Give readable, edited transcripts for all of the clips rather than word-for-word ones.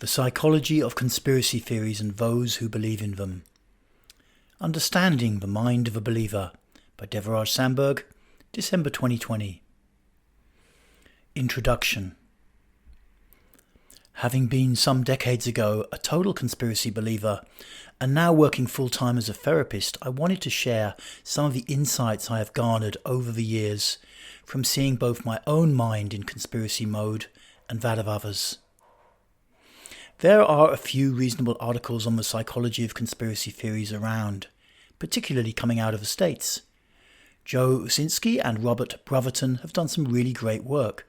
The Psychology of Conspiracy Theories and Those Who Believe in Them. Understanding the Mind of a Believer by Devaraj Sandberg, December 2020. Introduction. Having been some decades ago a total conspiracy believer and now working full-time as a therapist, I wanted to share some of the insights I have garnered over the years from seeing both my own mind in conspiracy mode and that of others. There are a few reasonable articles on the psychology of conspiracy theories around, particularly coming out of the States. Joe Usinski and Robert Brotherton have done some really great work.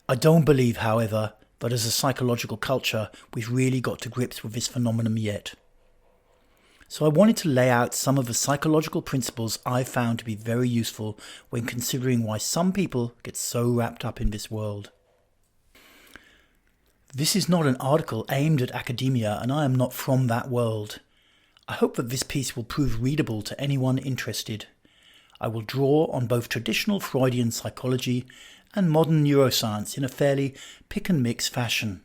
I don't believe, however, that as a psychological culture we've really got to grips with this phenomenon yet. So I wanted to lay out some of the psychological principles I've found to be very useful when considering why some people get so wrapped up in this world. This is not an article aimed at academia, and I am not from that world. I hope that this piece will prove readable to anyone interested. I will draw on both traditional Freudian psychology and modern neuroscience in a fairly pick-and-mix fashion.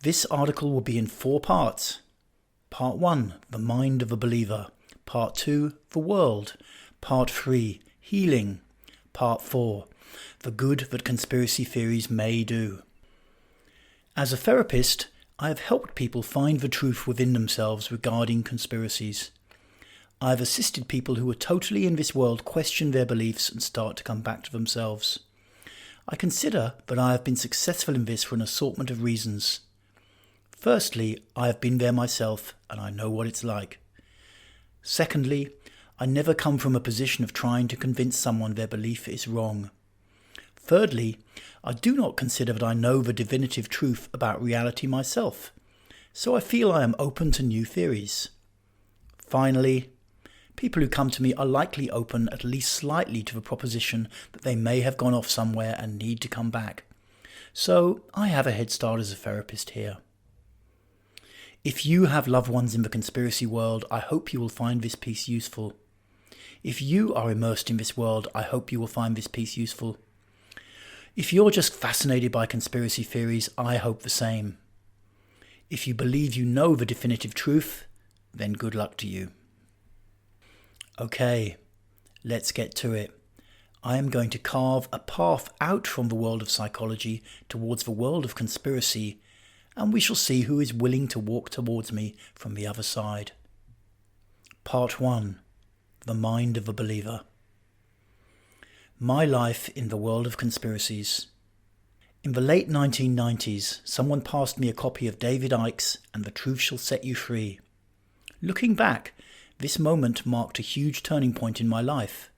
This article will be in 4 parts. Part 1, the mind of a believer. Part 2, the world. Part 3, healing. Part 4, the good that conspiracy theories may do. As a therapist, I have helped people find the truth within themselves regarding conspiracies. I have assisted people who are totally in this world question their beliefs and start to come back to themselves. I consider that I have been successful in this for an assortment of reasons. Firstly, I have been there myself and I know what it's like. Secondly, I never come from a position of trying to convince someone their belief is wrong. Thirdly, I do not consider that I know the definitive truth about reality myself, so I feel I am open to new theories. Finally, people who come to me are likely open at least slightly to the proposition that they may have gone off somewhere and need to come back. So I have a head start as a therapist here. If you have loved ones in the conspiracy world, I hope you will find this piece useful. If you are immersed in this world, I hope you will find this piece useful. If you're just fascinated by conspiracy theories, I hope the same. If you believe you know the definitive truth, then good luck to you. Okay, let's get to it. I am going to carve a path out from the world of psychology towards the world of conspiracy, and we shall see who is willing to walk towards me from the other side. Part 1. The Mind of a Believer. My life in the world of conspiracies. In the late 1990s, someone passed me a copy of David Icke's And the Truth Shall Set You Free. Looking back, this moment marked a huge turning point in my life.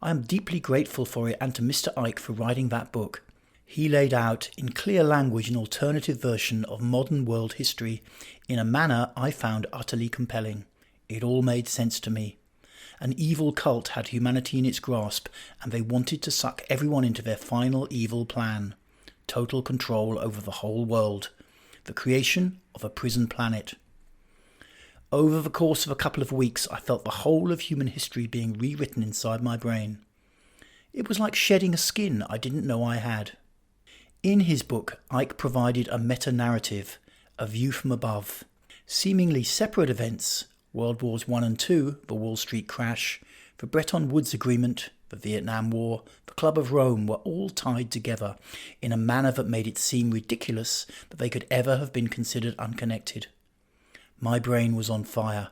I am deeply grateful for it and to Mr. Icke for writing that book. He laid out in clear language an alternative version of modern world history in a manner I found utterly compelling. It all made sense to me. An evil cult had humanity in its grasp, and they wanted to suck everyone into their final evil plan. Total control over the whole world. The creation of a prison planet. Over the course of a couple of weeks, I felt the whole of human history being rewritten inside my brain. It was like shedding a skin I didn't know I had. In his book, Icke provided a meta-narrative, a view from above. Seemingly separate events, World Wars I and II, the Wall Street crash, the Bretton Woods Agreement, the Vietnam War, the Club of Rome were all tied together in a manner that made it seem ridiculous that they could ever have been considered unconnected. My brain was on fire.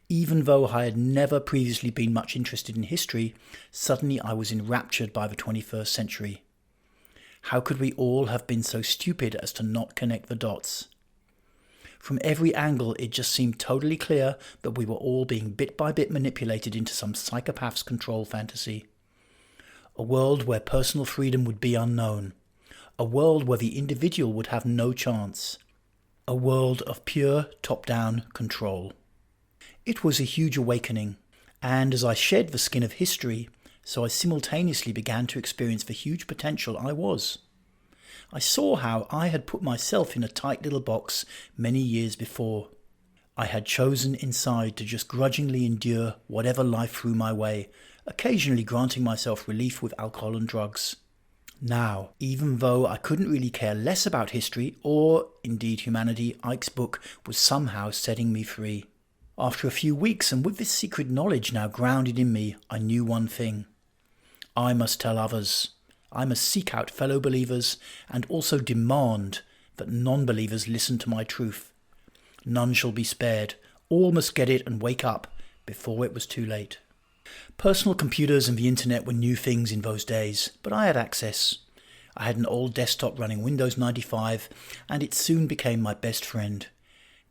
Even though I had never previously been much interested in history, suddenly I was enraptured by the 21st century. How could we all have been so stupid as to not connect the dots? From every angle, it just seemed totally clear that we were all being bit by bit manipulated into some psychopath's control fantasy. A world where personal freedom would be unknown. A world where the individual would have no chance. A world of pure top-down control. It was a huge awakening, and as I shed the skin of history, so I simultaneously began to experience the huge potential I was. I saw how I had put myself in a tight little box many years before. I had chosen inside to just grudgingly endure whatever life threw my way, occasionally granting myself relief with alcohol and drugs. Now, even though I couldn't really care less about history or indeed humanity, Icke's book was somehow setting me free. After a few weeks, and with this secret knowledge now grounded in me, I knew one thing. I must tell others. I must seek out fellow believers and also demand that non-believers listen to my truth. None shall be spared. All must get it and wake up before it was too late. Personal computers and the internet were new things in those days, but I had access. I had an old desktop running Windows 95, and it soon became my best friend.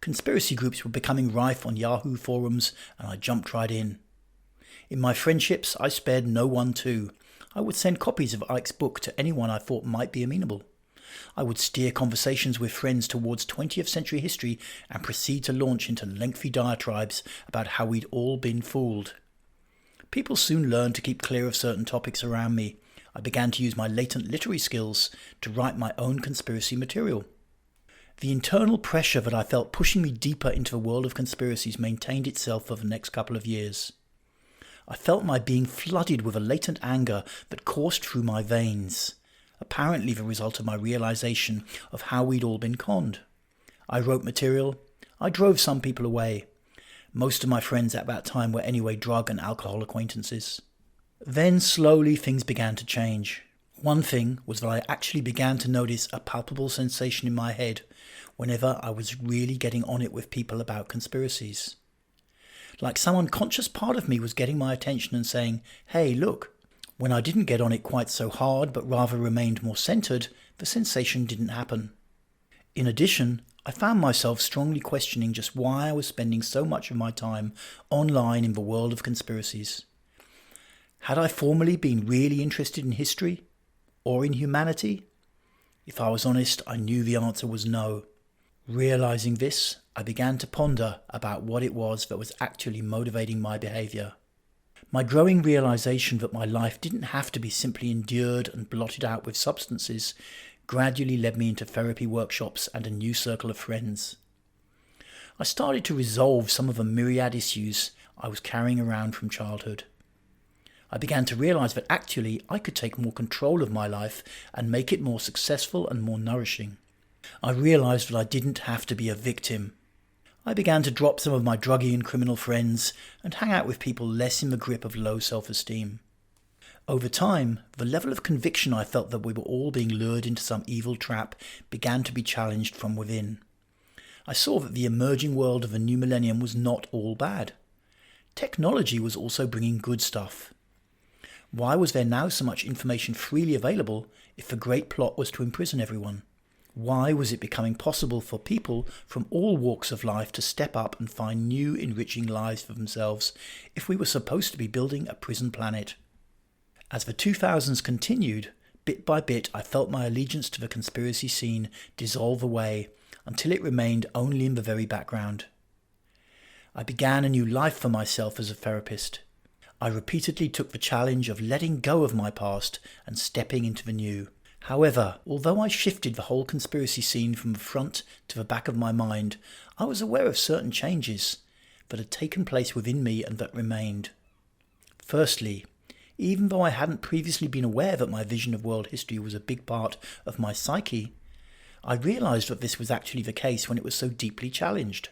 Conspiracy groups were becoming rife on Yahoo forums, and I jumped right in. In my friendships, I spared no one too. I would send copies of Icke's book to anyone I thought might be amenable. I would steer conversations with friends towards 20th century history and proceed to launch into lengthy diatribes about how we'd all been fooled. People soon learned to keep clear of certain topics around me. I began to use my latent literary skills to write my own conspiracy material. The internal pressure that I felt pushing me deeper into the world of conspiracies maintained itself for the next couple of years. I felt my being flooded with a latent anger that coursed through my veins, apparently the result of my realization of how we'd all been conned. I wrote material. I drove some people away. Most of my friends at that time were anyway drug and alcohol acquaintances. Then slowly things began to change. One thing was that I actually began to notice a palpable sensation in my head whenever I was really getting on it with people about conspiracies. Like some unconscious part of me was getting my attention and saying, hey, look. When I didn't get on it quite so hard but rather remained more centered, the sensation didn't happen. In addition, I found myself strongly questioning just why I was spending so much of my time online in the world of conspiracies. Had I formerly been really interested in history? Or in humanity? If I was honest, I knew the answer was no. Realizing this, I began to ponder about what it was that was actually motivating my behavior. My growing realization that my life didn't have to be simply endured and blotted out with substances gradually led me into therapy workshops and a new circle of friends. I started to resolve some of the myriad issues I was carrying around from childhood. I began to realize that actually I could take more control of my life and make it more successful and more nourishing. I realized that I didn't have to be a victim. I began to drop some of my druggy and criminal friends and hang out with people less in the grip of low self-esteem. Over time, the level of conviction I felt that we were all being lured into some evil trap began to be challenged from within. I saw that the emerging world of the new millennium was not all bad. Technology was also bringing good stuff. Why was there now so much information freely available if the great plot was to imprison everyone? Why was it becoming possible for people from all walks of life to step up and find new enriching lives for themselves if we were supposed to be building a prison planet? As the 2000s continued, bit by bit I felt my allegiance to the conspiracy scene dissolve away until it remained only in the very background. I began a new life for myself as a therapist. I repeatedly took the challenge of letting go of my past and stepping into the new. However, although I shifted the whole conspiracy scene from the front to the back of my mind, I was aware of certain changes that had taken place within me and that remained. Firstly, even though I hadn't previously been aware that my vision of world history was a big part of my psyche, I realized that this was actually the case when it was so deeply challenged.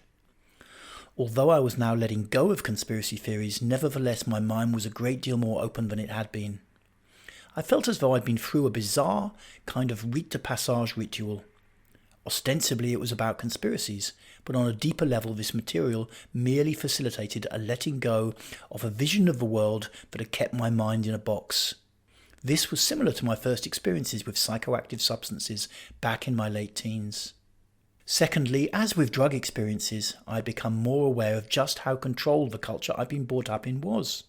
Although I was now letting go of conspiracy theories, nevertheless my mind was a great deal more open than it had been. I felt as though I'd been through a bizarre kind of rite de passage ritual. Ostensibly it was about conspiracies, but on a deeper level this material merely facilitated a letting go of a vision of the world that had kept my mind in a box. This was similar to my first experiences with psychoactive substances back in my late teens. Secondly, as with drug experiences, I had become more aware of just how controlled the culture I'd been brought up in was.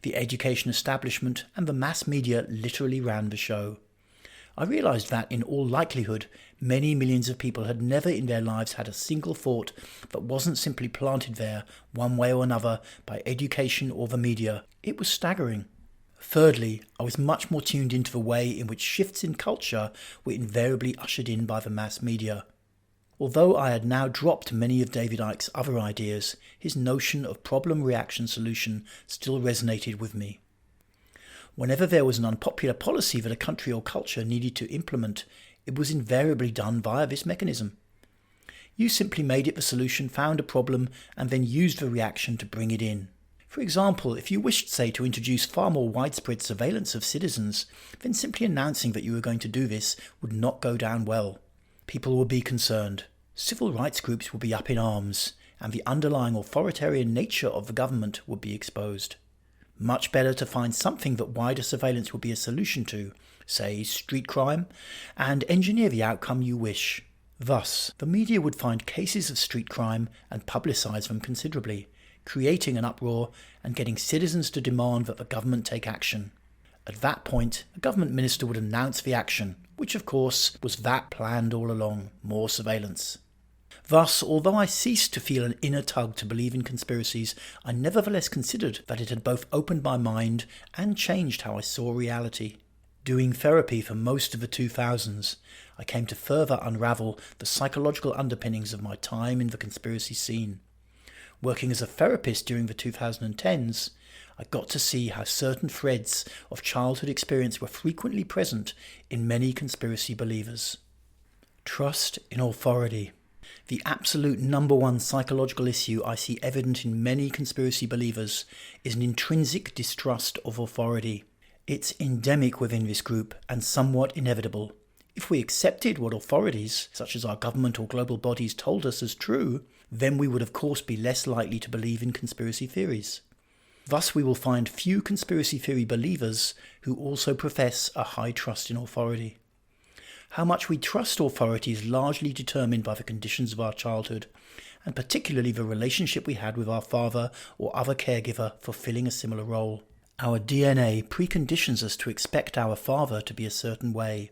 The education establishment and the mass media literally ran the show. I realized that, in all likelihood, many millions of people had never in their lives had a single thought that wasn't simply planted there, one way or another, by education or the media. It was staggering. Thirdly, I was much more tuned into the way in which shifts in culture were invariably ushered in by the mass media. Although I had now dropped many of David Icke's other ideas, his notion of problem-reaction solution still resonated with me. Whenever there was an unpopular policy that a country or culture needed to implement, it was invariably done via this mechanism. You simply made it the solution, found a problem, and then used the reaction to bring it in. For example, if you wished, say, to introduce far more widespread surveillance of citizens, then simply announcing that you were going to do this would not go down well. People would be concerned. Civil rights groups would be up in arms, and the underlying authoritarian nature of the government would be exposed. Much better to find something that wider surveillance would be a solution to, say street crime, and engineer the outcome you wish. Thus, the media would find cases of street crime and publicise them considerably, creating an uproar and getting citizens to demand that the government take action. At that point, a government minister would announce the action, which of course was that planned all along, more surveillance. Thus, although I ceased to feel an inner tug to believe in conspiracies, I nevertheless considered that it had both opened my mind and changed how I saw reality. Doing therapy for most of the 2000s, I came to further unravel the psychological underpinnings of my time in the conspiracy scene. Working as a therapist during the 2010s, I got to see how certain threads of childhood experience were frequently present in many conspiracy believers. Trust in authority. The absolute number one psychological issue I see evident in many conspiracy believers is an intrinsic distrust of authority. It's endemic within this group and somewhat inevitable. If we accepted what authorities, such as our government or global bodies, told us as true, then we would of course be less likely to believe in conspiracy theories. Thus we will find few conspiracy theory believers who also profess a high trust in authority. How much we trust authority is largely determined by the conditions of our childhood, and particularly the relationship we had with our father or other caregiver fulfilling a similar role. Our DNA preconditions us to expect our father to be a certain way.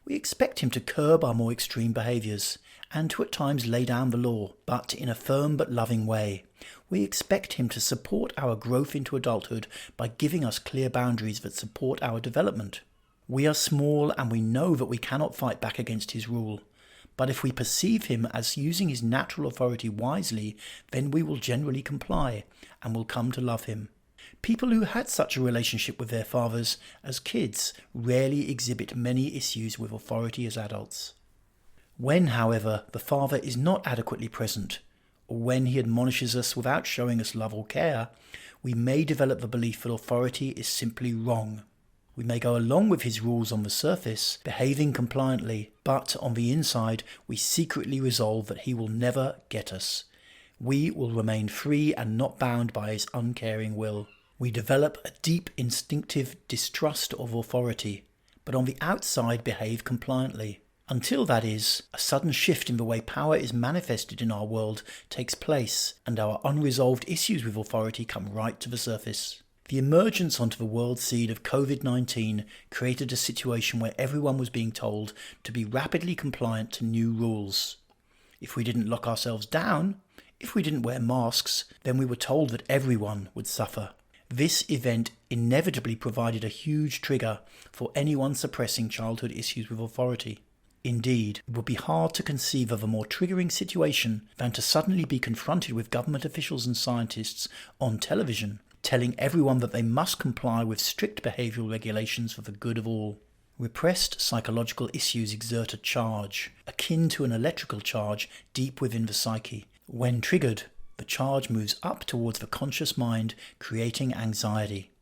We expect him to curb our more extreme behaviours, and to at times lay down the law, but in a firm but loving way. We expect him to support our growth into adulthood by giving us clear boundaries that support our development. We are small and we know that we cannot fight back against his rule, but if we perceive him as using his natural authority wisely, then we will generally comply and will come to love him. People who had such a relationship with their fathers as kids rarely exhibit many issues with authority as adults. When, however, the father is not adequately present, or when he admonishes us without showing us love or care, we may develop the belief that authority is simply wrong. We may go along with his rules on the surface, behaving compliantly, but on the inside we secretly resolve that he will never get us. We will remain free and not bound by his uncaring will. We develop a deep instinctive distrust of authority, but on the outside behave compliantly. Until, that is, a sudden shift in the way power is manifested in our world takes place and our unresolved issues with authority come right to the surface. The emergence onto the world scene of COVID-19 created a situation where everyone was being told to be rapidly compliant to new rules. If we didn't lock ourselves down, if we didn't wear masks, then we were told that everyone would suffer. This event inevitably provided a huge trigger for anyone suppressing childhood issues with authority. Indeed, it would be hard to conceive of a more triggering situation than to suddenly be confronted with government officials and scientists on television, telling everyone that they must comply with strict behavioural regulations for the good of all. Repressed psychological issues exert a charge, akin to an electrical charge deep within the psyche. When triggered, the charge moves up towards the conscious mind, creating anxiety.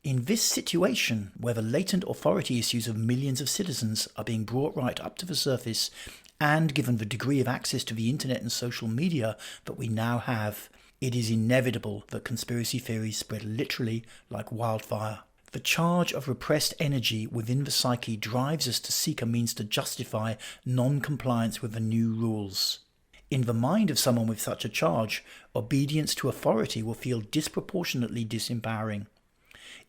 In this situation, where the latent authority issues of millions of citizens are being brought right up to the surface, and given the degree of access to the internet and social media that we now have, it is inevitable that conspiracy theories spread literally like wildfire. The charge of repressed energy within the psyche drives us to seek a means to justify non-compliance with the new rules. In the mind of someone with such a charge, obedience to authority will feel disproportionately disempowering.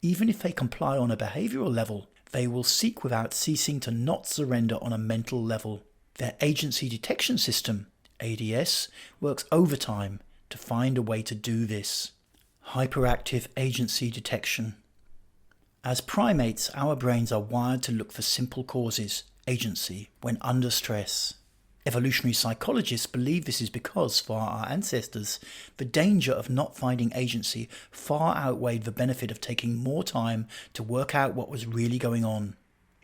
Even if they comply on a behavioural level, they will seek without ceasing to not surrender on a mental level. Their agency detection system, ADS, works overtime to find a way to do this. Hyperactive agency detection. As primates, our brains are wired to look for simple causes, agency, when under stress. Evolutionary psychologists believe this is because, for our ancestors, the danger of not finding agency far outweighed the benefit of taking more time to work out what was really going on.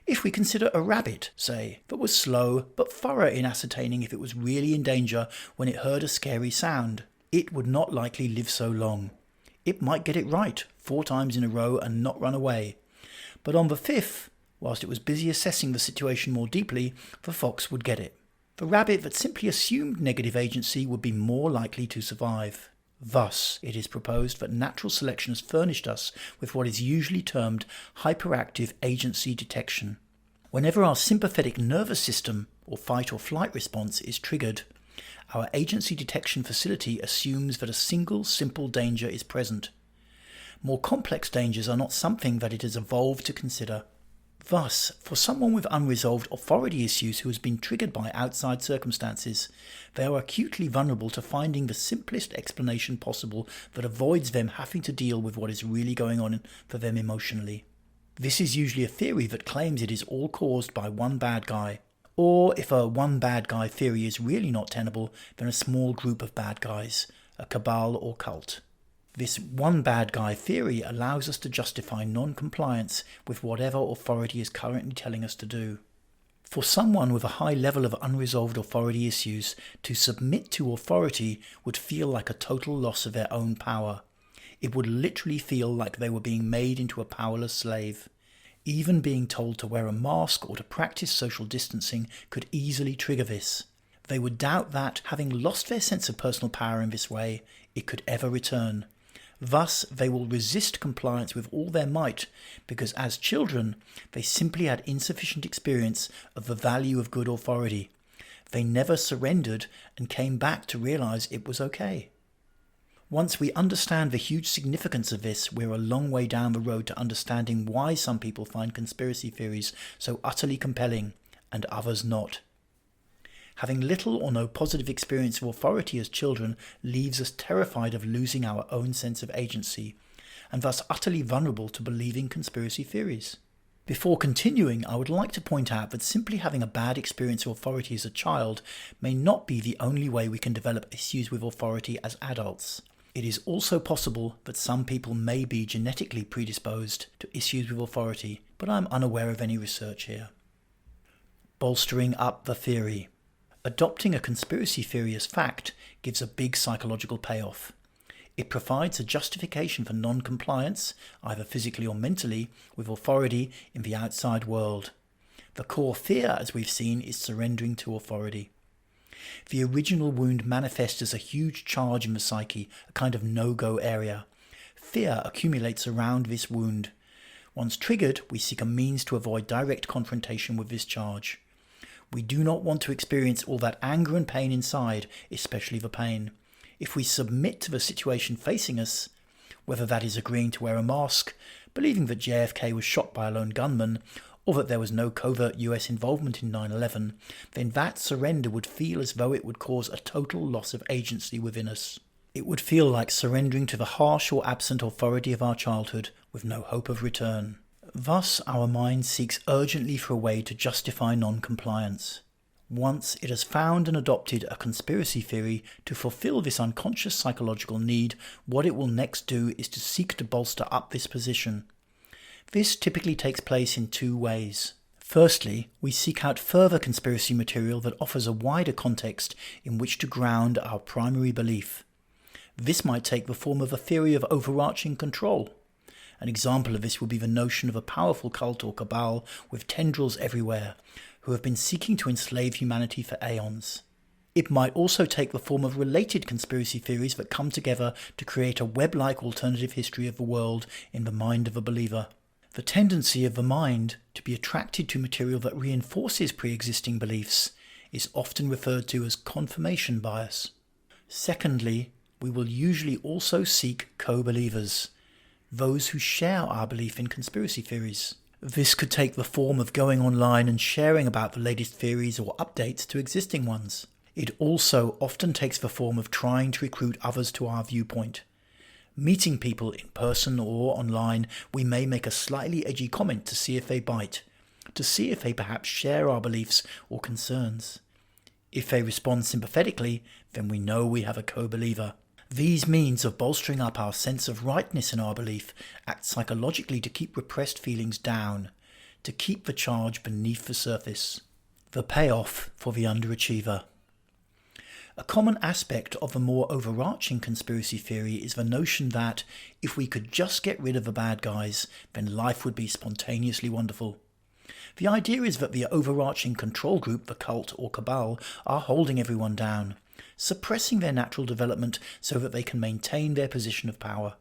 If we consider a rabbit, say, that was slow but thorough in ascertaining if it was really in danger when it heard a scary sound, it would not likely live so long. It might get it right 4 times in a row and not run away. But on the 5th, whilst it was busy assessing the situation more deeply, the fox would get it. The rabbit that simply assumed negative agency would be more likely to survive. Thus, it is proposed that natural selection has furnished us with what is usually termed hyperactive agency detection. Whenever our sympathetic nervous system, or fight or flight response, is triggered, our agency detection facility assumes that a single simple danger is present. More complex dangers are not something that it has evolved to consider. Thus, for someone with unresolved authority issues who has been triggered by outside circumstances, they are acutely vulnerable to finding the simplest explanation possible that avoids them having to deal with what is really going on for them emotionally. This is usually a theory that claims it is all caused by one bad guy, or if a one bad guy theory is really not tenable, then a small group of bad guys, a cabal or cult. This one bad guy theory allows us to justify non-compliance with whatever authority is currently telling us to do. For someone with a high level of unresolved authority issues, to submit to authority would feel like a total loss of their own power. It would literally feel like they were being made into a powerless slave. Even being told to wear a mask or to practice social distancing could easily trigger this. They would doubt that, having lost their sense of personal power in this way, it could ever return. Thus, they will resist compliance with all their might because as children, they simply had insufficient experience of the value of good authority. They never surrendered and came back to realize it was okay. Once we understand the huge significance of this, we're a long way down the road to understanding why some people find conspiracy theories so utterly compelling and others not. Having little or no positive experience of authority as children leaves us terrified of losing our own sense of agency, and thus utterly vulnerable to believing conspiracy theories. Before continuing, I would like to point out that simply having a bad experience of authority as a child may not be the only way we can develop issues with authority as adults. It is also possible that some people may be genetically predisposed to issues with authority, but I'm unaware of any research here. Bolstering up the theory. Adopting a conspiracy theory as fact gives a big psychological payoff. It provides a justification for non-compliance, either physically or mentally, with authority in the outside world. The core fear, as we've seen, is surrendering to authority. The original wound manifests as a huge charge in the psyche, a kind of no-go area. Fear accumulates around this wound. Once triggered, we seek a means to avoid direct confrontation with this charge. We do not want to experience all that anger and pain inside, especially the pain. If we submit to the situation facing us, whether that is agreeing to wear a mask, believing that JFK was shot by a lone gunman, or that there was no covert US involvement in 9/11, then that surrender would feel as though it would cause a total loss of agency within us. It would feel like surrendering to the harsh or absent authority of our childhood with no hope of return. Thus, our mind seeks urgently for a way to justify non-compliance. Once it has found and adopted a conspiracy theory to fulfill this unconscious psychological need, what it will next do is to seek to bolster up this position. This typically takes place in 2 ways. Firstly, we seek out further conspiracy material that offers a wider context in which to ground our primary belief. This might take the form of a theory of overarching control. An example of this would be the notion of a powerful cult or cabal with tendrils everywhere, who have been seeking to enslave humanity for aeons. It might also take the form of related conspiracy theories that come together to create a web-like alternative history of the world in the mind of a believer. The tendency of the mind to be attracted to material that reinforces pre-existing beliefs is often referred to as confirmation bias. Secondly, we will usually also seek co-believers, those who share our belief in conspiracy theories. This could take the form of going online and sharing about the latest theories or updates to existing ones. It also often takes the form of trying to recruit others to our viewpoint. Meeting people in person or online, we may make a slightly edgy comment to see if they bite, to see if they perhaps share our beliefs or concerns. If they respond sympathetically, then we know we have a co-believer. These means of bolstering up our sense of rightness in our belief act psychologically to keep repressed feelings down, to keep the charge beneath the surface. The payoff for the underachiever. A common aspect of the more overarching conspiracy theory is the notion that if we could just get rid of the bad guys, then life would be spontaneously wonderful. The idea is that the overarching control group, the cult or cabal, are holding everyone down, suppressing their natural development so that they can maintain their position of power.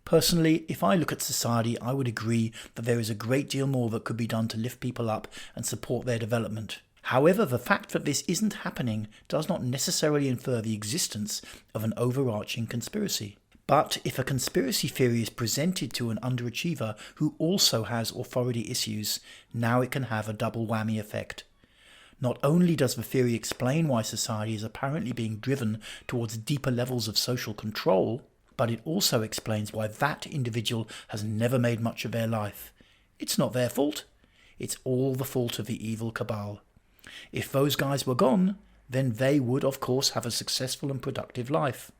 Personally, if I look at society, I would agree that there is a great deal more that could be done to lift people up and support their development. However, the fact that this isn't happening does not necessarily infer the existence of an overarching conspiracy. But if a conspiracy theory is presented to an underachiever who also has authority issues, now it can have a double whammy effect. Not only does the theory explain why society is apparently being driven towards deeper levels of social control, but it also explains why that individual has never made much of their life. It's not their fault. It's all the fault of the evil cabal. If those guys were gone, then they would, of course, have a successful and productive life.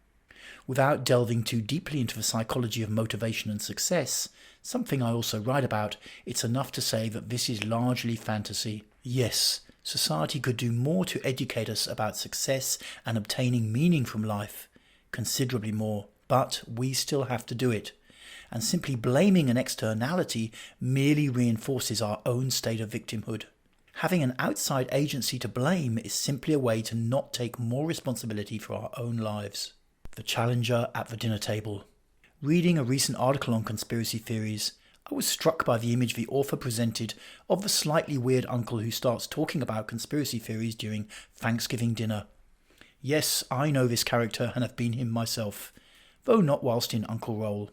Without delving too deeply into the psychology of motivation and success, something I also write about, it's enough to say that this is largely fantasy. Yes, society could do more to educate us about success and obtaining meaning from life, considerably more, but we still have to do it. And simply blaming an externality merely reinforces our own state of victimhood. Having an outside agency to blame is simply a way to not take more responsibility for our own lives. The challenger at the dinner table. Reading a recent article on conspiracy theories, I was struck by the image the author presented of the slightly weird uncle who starts talking about conspiracy theories during Thanksgiving dinner. Yes, I know this character and have been him myself, though not whilst in uncle role.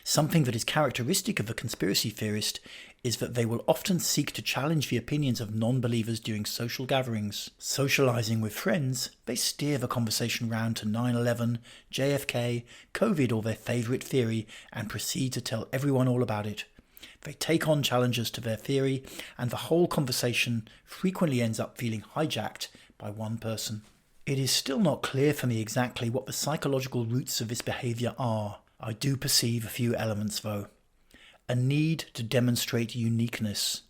Something that is characteristic of a conspiracy theorist is that they will often seek to challenge the opinions of non-believers during social gatherings. Socializing with friends, they steer the conversation round to 9/11, JFK, COVID or their favourite theory and proceed to tell everyone all about it. They take on challengers to their theory and the whole conversation frequently ends up feeling hijacked by one person. It is still not clear for me exactly what the psychological roots of this behaviour are. I do perceive a few elements though. A need to demonstrate uniqueness.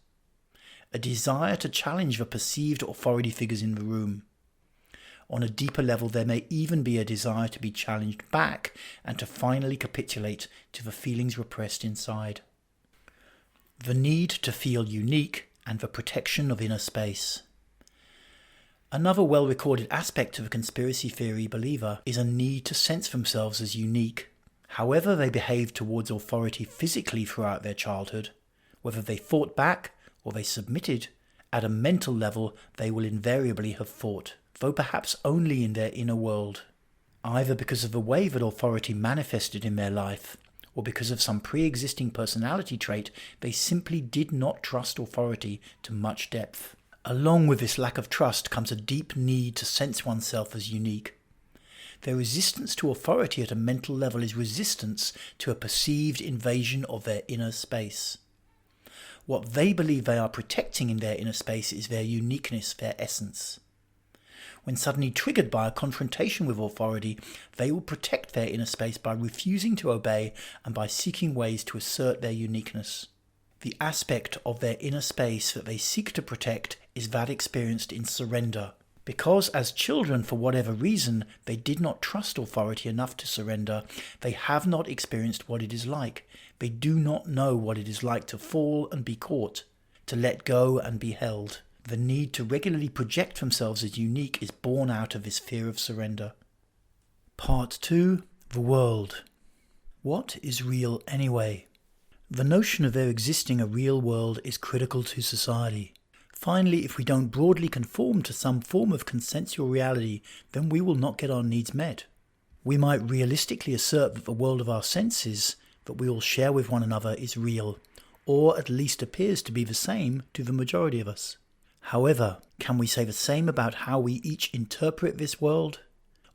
A desire to challenge the perceived authority figures in the room. On a deeper level, there may even be a desire to be challenged back and to finally capitulate to the feelings repressed inside. The need to feel unique and the protection of inner space. Another well-recorded aspect of a conspiracy theory believer is a need to sense themselves as unique. However they behaved towards authority physically throughout their childhood, whether they fought back or they submitted, at a mental level they will invariably have fought, though perhaps only in their inner world, either because of the way that authority manifested in their life, or because of some pre-existing personality trait they simply did not trust authority to much depth. Along with this lack of trust comes a deep need to sense oneself as unique. Their resistance to authority at a mental level is resistance to a perceived invasion of their inner space. What they believe they are protecting in their inner space is their uniqueness, their essence. When suddenly triggered by a confrontation with authority, they will protect their inner space by refusing to obey and by seeking ways to assert their uniqueness. The aspect of their inner space that they seek to protect is that experienced in surrender. Because as children, for whatever reason, they did not trust authority enough to surrender, they have not experienced what it is like. They do not know what it is like to fall and be caught, to let go and be held. The need to regularly project themselves as unique is born out of this fear of surrender. Part 2. The world. What is real anyway? The notion of there existing a real world is critical to society. Finally, if we don't broadly conform to some form of consensual reality, then we will not get our needs met. We might realistically assert that the world of our senses, that we all share with one another, is real, or at least appears to be the same to the majority of us. However, can we say the same about how we each interpret this world,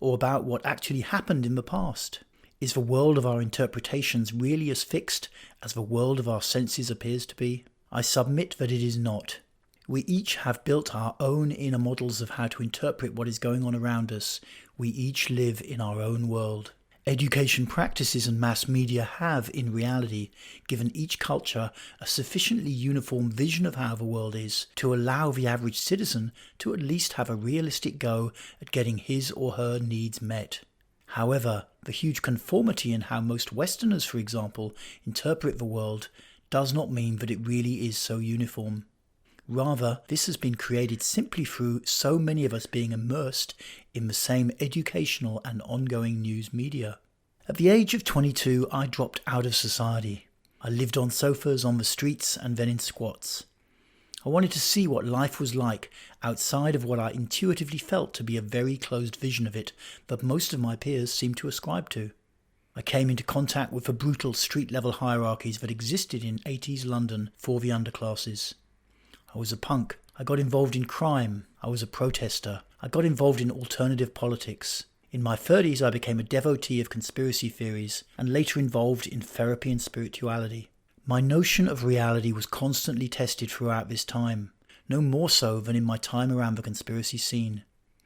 or about what actually happened in the past? Is the world of our interpretations really as fixed as the world of our senses appears to be? I submit that it is not. We each have built our own inner models of how to interpret what is going on around us. We each live in our own world. Education practices and mass media have, in reality, given each culture a sufficiently uniform vision of how the world is to allow the average citizen to at least have a realistic go at getting his or her needs met. However, the huge conformity in how most Westerners, for example, interpret the world does not mean that it really is so uniform. Rather, this has been created simply through so many of us being immersed in the same educational and ongoing news media. At the age of 22, I dropped out of society. I lived on sofas, on the streets, and then in squats. I wanted to see what life was like outside of what I intuitively felt to be a very closed vision of it that most of my peers seemed to ascribe to. I came into contact with the brutal street-level hierarchies that existed in 80s London for the underclasses. I was a punk. I got involved in crime. I was a protester. I got involved in alternative politics. In my 30s, I became a devotee of conspiracy theories and later involved in therapy and spirituality. My notion of reality was constantly tested throughout this time, no more so than in my time around the conspiracy scene.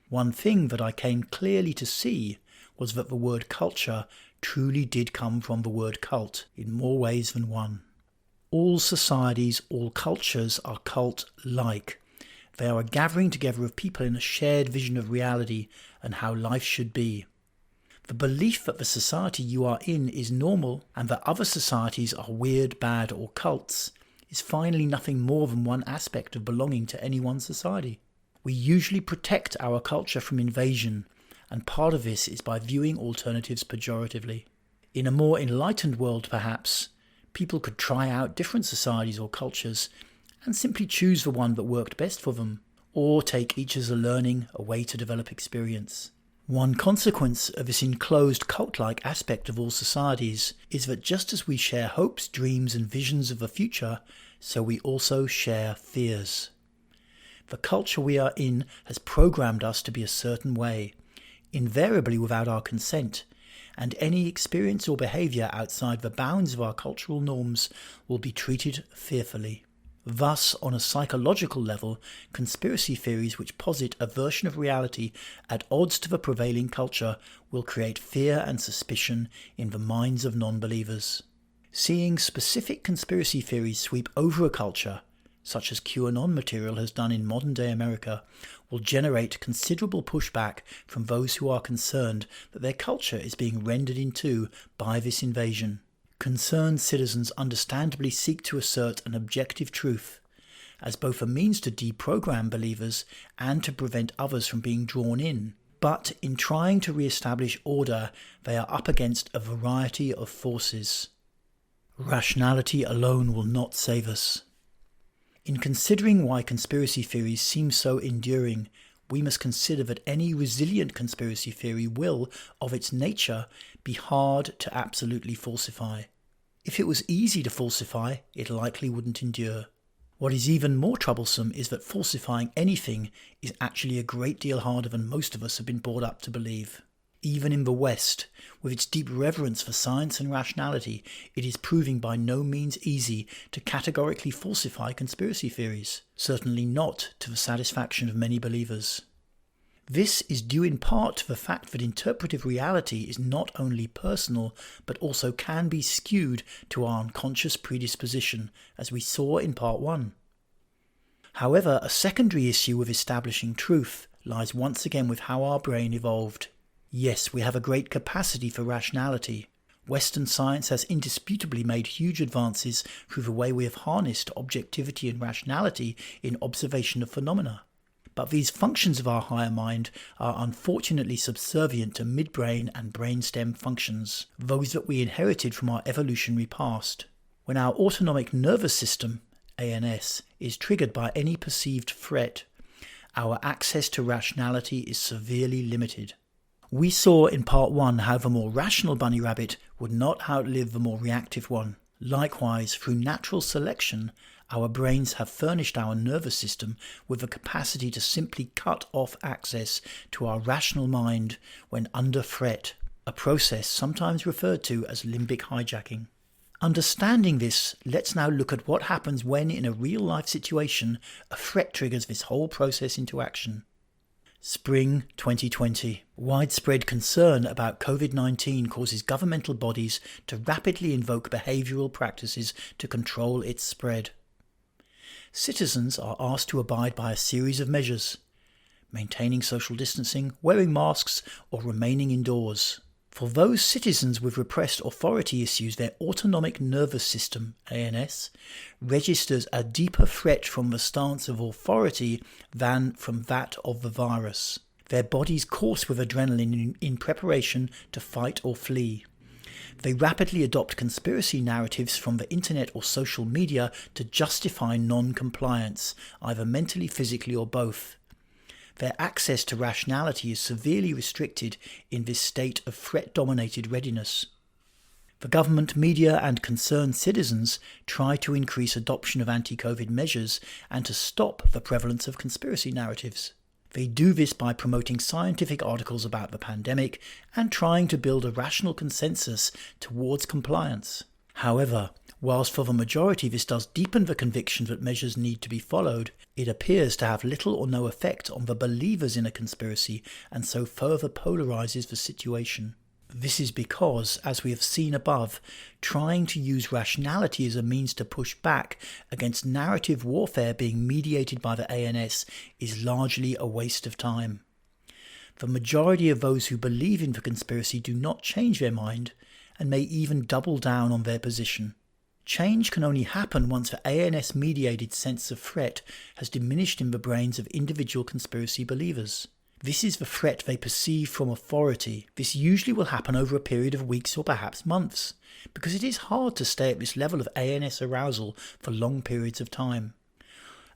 One thing that I came clearly to see was that the word culture truly did come from the word cult in more ways than one. All societies, all cultures are cult-like. They are a gathering together of people in a shared vision of reality and how life should be. The belief that the society you are in is normal and that other societies are weird, bad, or cults is finally nothing more than one aspect of belonging to any one society. We usually protect our culture from invasion, and part of this is by viewing alternatives pejoratively. In a more enlightened world, perhaps, people could try out different societies or cultures and simply choose the one that worked best for them, or take each as a learning, a way to develop experience. One consequence of this enclosed cult-like aspect of all societies is that just as we share hopes, dreams and visions of the future, so we also share fears. The culture we are in has programmed us to be a certain way, invariably without our consent, and any experience or behaviour outside the bounds of our cultural norms will be treated fearfully. Thus, on a psychological level, conspiracy theories which posit a version of reality at odds to the prevailing culture will create fear and suspicion in the minds of non-believers. Seeing specific conspiracy theories sweep over a culture, such as QAnon material has done in modern-day America, will generate considerable pushback from those who are concerned that their culture is being rendered in two by this invasion. Concerned citizens understandably seek to assert an objective truth, as both a means to deprogram believers and to prevent others from being drawn in. But in trying to re-establish order, they are up against a variety of forces. Rationality alone will not save us. In considering why conspiracy theories seem so enduring, we must consider that any resilient conspiracy theory will, of its nature, be hard to absolutely falsify. If it was easy to falsify, it likely wouldn't endure. What is even more troublesome is that falsifying anything is actually a great deal harder than most of us have been brought up to believe. Even in the West, with its deep reverence for science and rationality, it is proving by no means easy to categorically falsify conspiracy theories, certainly not to the satisfaction of many believers. This is due in part to the fact that interpretive reality is not only personal, but also can be skewed to our unconscious predisposition, as we saw in part 1. However, a secondary issue with establishing truth lies once again with how our brain evolved. Yes, we have a great capacity for rationality. Western science has indisputably made huge advances through the way we have harnessed objectivity and rationality in observation of phenomena. But these functions of our higher mind are unfortunately subservient to midbrain and brainstem functions, those that we inherited from our evolutionary past. When our autonomic nervous system, ANS, is triggered by any perceived threat, our access to rationality is severely limited. We saw in part 1 how the more rational bunny rabbit would not outlive the more reactive one. Likewise, through natural selection, our brains have furnished our nervous system with the capacity to simply cut off access to our rational mind when under threat, a process sometimes referred to as limbic hijacking. Understanding this, let's now look at what happens when, in a real-life situation, a threat triggers this whole process into action. Spring 2020. Widespread concern about COVID-19 causes governmental bodies to rapidly invoke behavioural practices to control its spread. Citizens are asked to abide by a series of measures: maintaining social distancing, wearing masks, or remaining indoors. For those citizens with repressed authority issues, their autonomic nervous system, ANS, registers a deeper threat from the stance of authority than from that of the virus. Their bodies course with adrenaline in preparation to fight or flee. They rapidly adopt conspiracy narratives from the internet or social media to justify non-compliance, either mentally, physically, or both. Their access to rationality is severely restricted in this state of threat-dominated readiness. The government, media and concerned citizens try to increase adoption of anti-COVID measures and to stop the prevalence of conspiracy narratives. They do this by promoting scientific articles about the pandemic and trying to build a rational consensus towards compliance. However, whilst for the majority this does deepen the conviction that measures need to be followed, it appears to have little or no effect on the believers in a conspiracy and so further polarises the situation. This is because, as we have seen above, trying to use rationality as a means to push back against narrative warfare being mediated by the ANS is largely a waste of time. The majority of those who believe in the conspiracy do not change their mind and may even double down on their position. Change can only happen once the ANS-mediated sense of threat has diminished in the brains of individual conspiracy believers. This is the threat they perceive from authority. This usually will happen over a period of weeks or perhaps months, because it is hard to stay at this level of ANS arousal for long periods of time.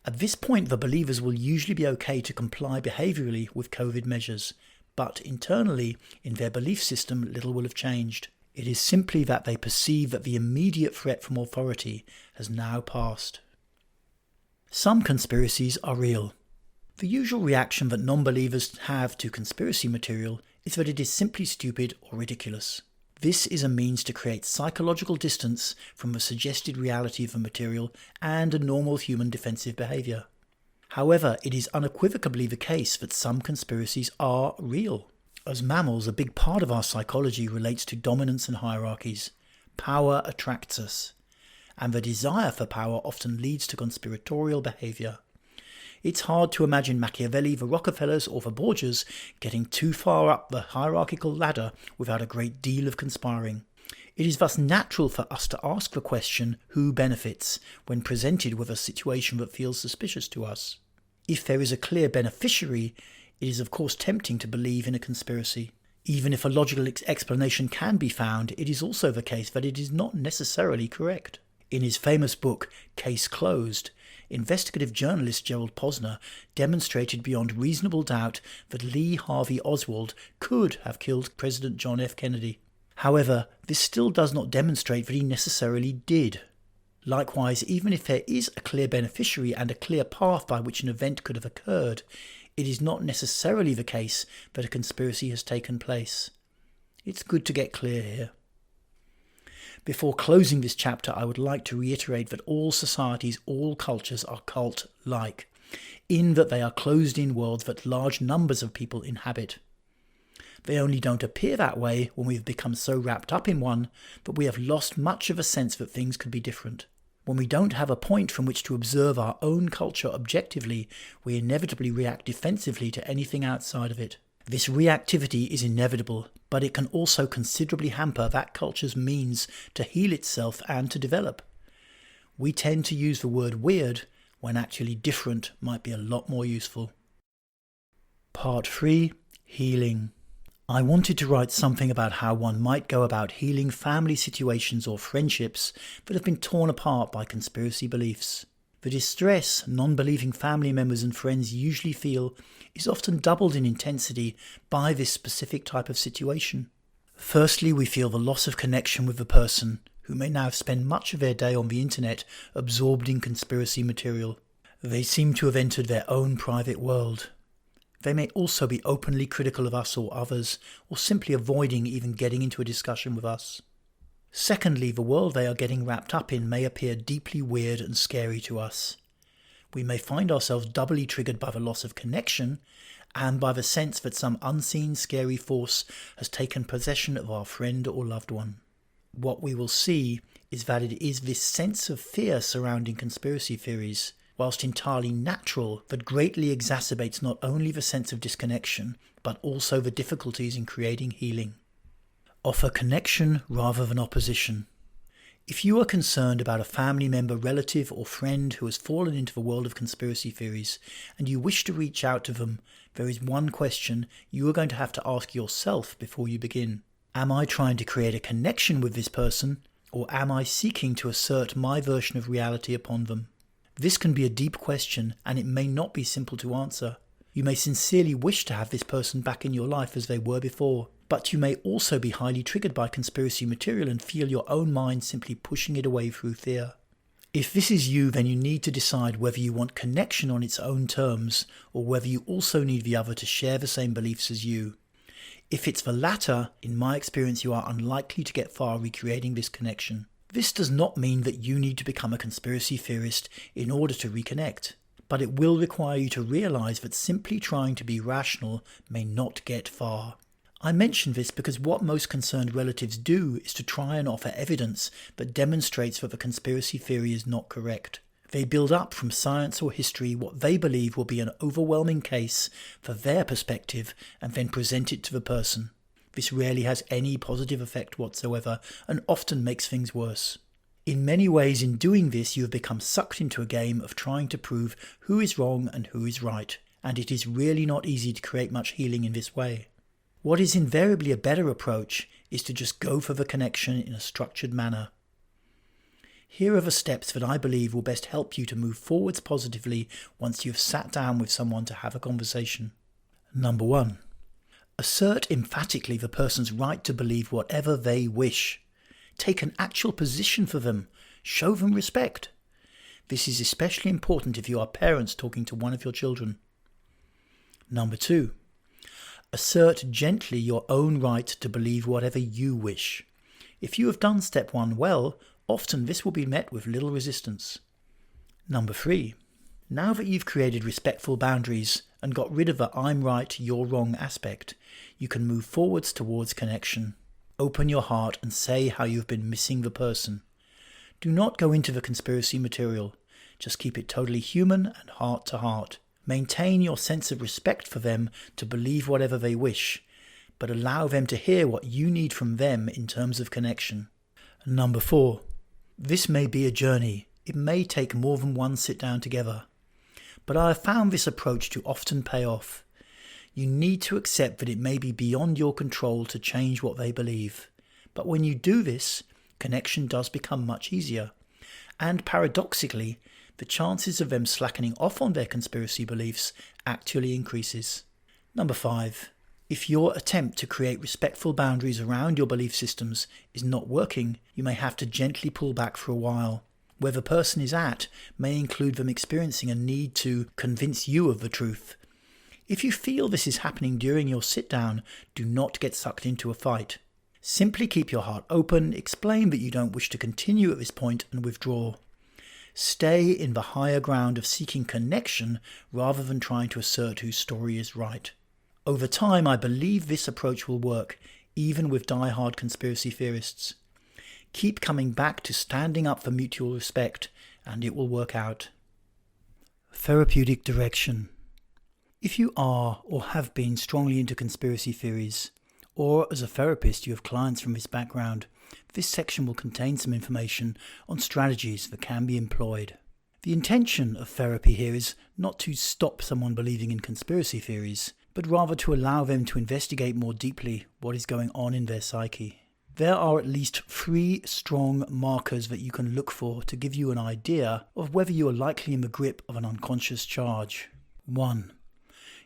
At this point, the believers will usually be okay to comply behaviourally with COVID measures, but internally, in their belief system, little will have changed. It is simply that they perceive that the immediate threat from authority has now passed. Some conspiracies are real. The usual reaction that non-believers have to conspiracy material is that it is simply stupid or ridiculous. This is a means to create psychological distance from the suggested reality of the material and a normal human defensive behaviour. However, it is unequivocally the case that some conspiracies are real. As mammals, a big part of our psychology relates to dominance and hierarchies. Power attracts us, and the desire for power often leads to conspiratorial behaviour. It's hard to imagine Machiavelli, the Rockefellers or the Borgias getting too far up the hierarchical ladder without a great deal of conspiring. It is thus natural for us to ask the question, who benefits, when presented with a situation that feels suspicious to us. If there is a clear beneficiary, it is of course tempting to believe in a conspiracy. Even if a logical explanation can be found, it is also the case that it is not necessarily correct. In his famous book, Case Closed, investigative journalist Gerald Posner demonstrated beyond reasonable doubt that Lee Harvey Oswald could have killed President John F. Kennedy. However, this still does not demonstrate that he necessarily did. Likewise, even if there is a clear beneficiary and a clear path by which an event could have occurred, it is not necessarily the case that a conspiracy has taken place. It's good to get clear here. Before closing this chapter, I would like to reiterate that all societies, all cultures are cult-like, in that they are closed-in worlds that large numbers of people inhabit. They only don't appear that way when we've become so wrapped up in one that we have lost much of a sense that things could be different. When we don't have a point from which to observe our own culture objectively, we inevitably react defensively to anything outside of it. This reactivity is inevitable, but it can also considerably hamper that culture's means to heal itself and to develop. We tend to use the word weird when actually different might be a lot more useful. Part 3. Healing. I wanted to write something about how one might go about healing family situations or friendships that have been torn apart by conspiracy beliefs. The distress non-believing family members and friends usually feel is often doubled in intensity by this specific type of situation. Firstly, we feel the loss of connection with the person, who may now spend much of their day on the internet absorbed in conspiracy material. They seem to have entered their own private world. They may also be openly critical of us or others, or simply avoiding even getting into a discussion with us. Secondly, the world they are getting wrapped up in may appear deeply weird and scary to us. We may find ourselves doubly triggered by the loss of connection and by the sense that some unseen scary force has taken possession of our friend or loved one. What we will see is that it is this sense of fear surrounding conspiracy theories, whilst entirely natural, that greatly exacerbates not only the sense of disconnection, but also the difficulties in creating healing. Offer connection rather than opposition. If you are concerned about a family member, relative or friend who has fallen into the world of conspiracy theories and you wish to reach out to them, there is one question you are going to have to ask yourself before you begin. Am I trying to create a connection with this person, or am I seeking to assert my version of reality upon them? This can be a deep question, and it may not be simple to answer. You may sincerely wish to have this person back in your life as they were before, but you may also be highly triggered by conspiracy material and feel your own mind simply pushing it away through fear. If this is you, then you need to decide whether you want connection on its own terms, or whether you also need the other to share the same beliefs as you. If it's the latter, in my experience, you are unlikely to get far recreating this connection. This does not mean that you need to become a conspiracy theorist in order to reconnect, but it will require you to realize that simply trying to be rational may not get far. I mention this because what most concerned relatives do is to try and offer evidence that demonstrates that the conspiracy theory is not correct. They build up from science or history what they believe will be an overwhelming case for their perspective and then present it to the person. This rarely has any positive effect whatsoever and often makes things worse. In many ways, in doing this, you have become sucked into a game of trying to prove who is wrong and who is right, and it is really not easy to create much healing in this way. What is invariably a better approach is to just go for the connection in a structured manner. Here are the steps that I believe will best help you to move forwards positively once you have sat down with someone to have a conversation. Number 1. Assert emphatically the person's right to believe whatever they wish. Take an actual position for them. Show them respect. This is especially important if you are parents talking to one of your children. Number 2. Assert gently your own right to believe whatever you wish. If you have done step 1 well, often this will be met with little resistance. Number 3. Now that you've created respectful boundaries and got rid of the I'm right, you're wrong aspect, you can move forwards towards connection. Open your heart and say how you've been missing the person. Do not go into the conspiracy material. Just keep it totally human and heart to heart. Maintain your sense of respect for them to believe whatever they wish, but allow them to hear what you need from them in terms of connection. Number 4. This may be a journey. It may take more than one sit down together. But I have found this approach to often pay off. You need to accept that it may be beyond your control to change what they believe. But when you do this, connection does become much easier. And paradoxically, the chances of them slackening off on their conspiracy beliefs actually increases. Number 5. If your attempt to create respectful boundaries around your belief systems is not working, you may have to gently pull back for a while. Where the person is at may include them experiencing a need to convince you of the truth. If you feel this is happening during your sit-down, do not get sucked into a fight. Simply keep your heart open, explain that you don't wish to continue at this point, and withdraw. Stay in the higher ground of seeking connection rather than trying to assert whose story is right. Over time, I believe this approach will work, even with die-hard conspiracy theorists. Keep coming back to standing up for mutual respect, and it will work out. Therapeutic Direction. If you are or have been strongly into conspiracy theories, or as a therapist you have clients from this background, this section will contain some information on strategies that can be employed. The intention of therapy here is not to stop someone believing in conspiracy theories, but rather to allow them to investigate more deeply what is going on in their psyche. There are at least 3 strong markers that you can look for to give you an idea of whether you are likely in the grip of an unconscious charge. 1.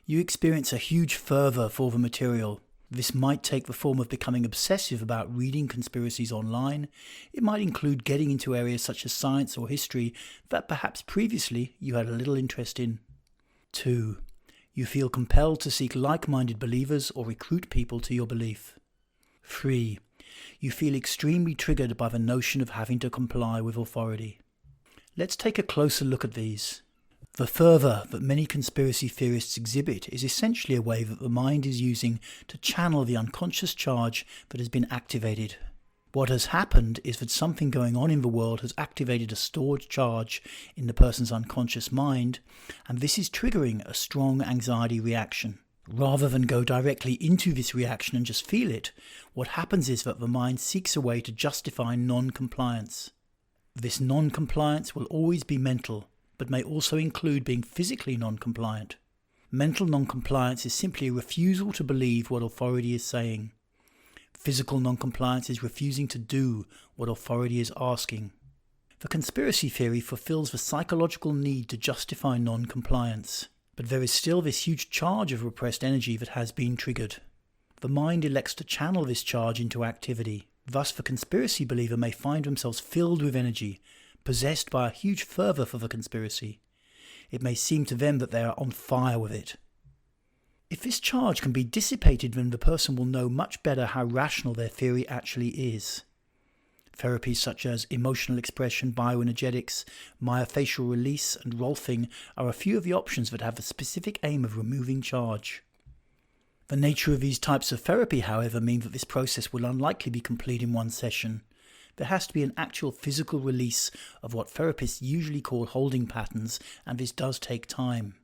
You experience a huge fervour for the material. This might take the form of becoming obsessive about reading conspiracies online. It might include getting into areas such as science or history that perhaps previously you had a little interest in. 2. You feel compelled to seek like-minded believers or recruit people to your belief. 3. You feel extremely triggered by the notion of having to comply with authority. Let's take a closer look at these. The fervour that many conspiracy theorists exhibit is essentially a way that the mind is using to channel the unconscious charge that has been activated. What has happened is that something going on in the world has activated a stored charge in the person's unconscious mind, and this is triggering a strong anxiety reaction. Rather than go directly into this reaction and just feel it, what happens is that the mind seeks a way to justify non-compliance. This non-compliance will always be mental, but may also include being physically non-compliant. Mental non-compliance is simply a refusal to believe what authority is saying. Physical non-compliance is refusing to do what authority is asking. The conspiracy theory fulfills the psychological need to justify non-compliance, but there is still this huge charge of repressed energy that has been triggered. The mind elects to channel this charge into activity. Thus, the conspiracy believer may find themselves filled with energy, possessed by a huge fervour for the conspiracy. It may seem to them that they are on fire with it. If this charge can be dissipated, then the person will know much better how rational their theory actually is. Therapies such as emotional expression, bioenergetics, myofascial release, and Rolfing are a few of the options that have the specific aim of removing charge. The nature of these types of therapy, however, mean that this process will unlikely be complete in one session. There has to be an actual physical release of what therapists usually call holding patterns, and this does take time.